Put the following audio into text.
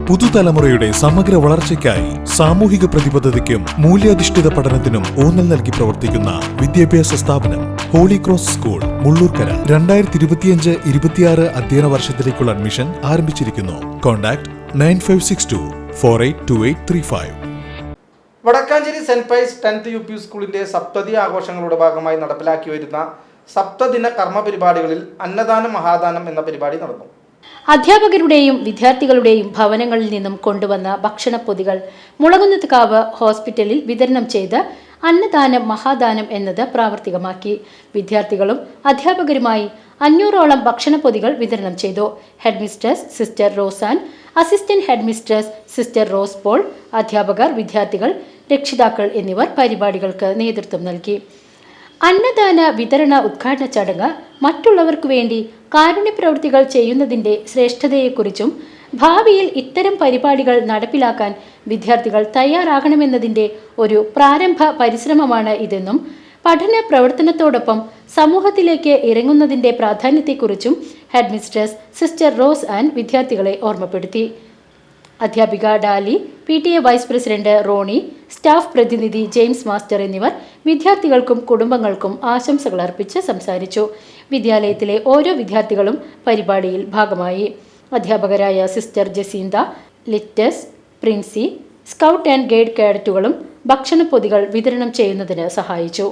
പുതുതലമുറയുടെ സമഗ്ര വളർച്ചയ്ക്കായി സാമൂഹിക പ്രതിബദ്ധതയ്ക്കും മൂല്യാധിഷ്ഠിത പഠനത്തിനും ഊന്നൽ നൽകി പ്രവർത്തിക്കുന്ന വിദ്യാഭ്യാസ സ്ഥാപനം ഹോളി ക്രോസ് സ്കൂൾ മുള്ളൂർക്കര 2025-26 അധ്യയന വർഷത്തിലേക്കുള്ള അഡ്മിഷൻ ആരംഭിച്ചിരിക്കുന്നു. Contact 9562482835. Vadakkancheri Saint Pius 10th UP സ്കൂളിന്റെ സപ്തതി ആഘോഷങ്ങളുടെ ഭാഗമായി നടപ്പിലാക്കി വരുന്ന സപ്തദിന കർമ്മ പരിപാടികളിൽ അന്നദാനം മഹാദാനം എന്ന പരിപാടി നടന്നു. അധ്യാപകരുടെയും വിദ്യാർത്ഥികളുടെയും ഭവനങ്ങളിൽ നിന്നും കൊണ്ടുവന്ന ഭക്ഷണപ്പൊതികൾ മുളകുന്നത്കാവ് ഹോസ്പിറ്റലിൽ വിതരണം ചെയ്ത് അന്നദാനം മഹാദാനം എന്നത് പ്രാവർത്തികമാക്കി. വിദ്യാർത്ഥികളും അധ്യാപകരുമായി 500ഓളം ഭക്ഷണപ്പൊതികൾ വിതരണം ചെയ്തു. Headmistress sister Rosan, assistant headmistress sister Rose Paul, അധ്യാപകർ, വിദ്യാർത്ഥികൾ, രക്ഷിതാക്കൾ എന്നിവർ പരിപാടികൾക്ക് നേതൃത്വം നൽകി. അന്നദാന വിതരണ ഉദ്ഘാടന ചടങ്ങ് മറ്റുള്ളവർക്കു വേണ്ടി കാരുണ്യ പ്രവൃത്തികൾ ചെയ്യുന്നതിന്റെ ശ്രേഷ്ഠതയെക്കുറിച്ചും ഭാവിയിൽ ഇത്തരം പരിപാടികൾ നടപ്പിലാക്കാൻ വിദ്യാർത്ഥികൾ തയ്യാറാകണമെന്നതിന്റെ ഒരു പ്രാരംഭ പരിശ്രമമാണ് ഇതെന്നും പഠന പ്രവർത്തനത്തോടൊപ്പം സമൂഹത്തിലേക്ക് ഇറങ്ങുന്നതിന്റെ പ്രാധാന്യത്തെക്കുറിച്ചും ഹെഡ്മിസ്ട്രസ് സിസ്റ്റർ റോസ് ആൻ വിദ്യാർത്ഥികളെ ഓർമ്മപ്പെടുത്തി. അധ്യാപിക ഡാലി, PTA vice president Roni, staff പ്രതിനിധി ജെയിംസ് മാസ്റ്റർ എന്നിവർ വിദ്യാർത്ഥികൾക്കും കുടുംബങ്ങൾക്കും ആശംസകൾ അർപ്പിച്ച് സംസാരിച്ചു. വിദ്യാലയത്തിലെ ഓരോ വിദ്യാർത്ഥികളും പരിപാടിയിൽ ഭാഗമായി. അധ്യാപകരായ sister Jacintha, Littus, Princy, scout and guide കേഡറ്റുകളും ഭക്ഷണപ്പൊതികൾ വിതരണം ചെയ്യുന്നതിന് സഹായിച്ചു.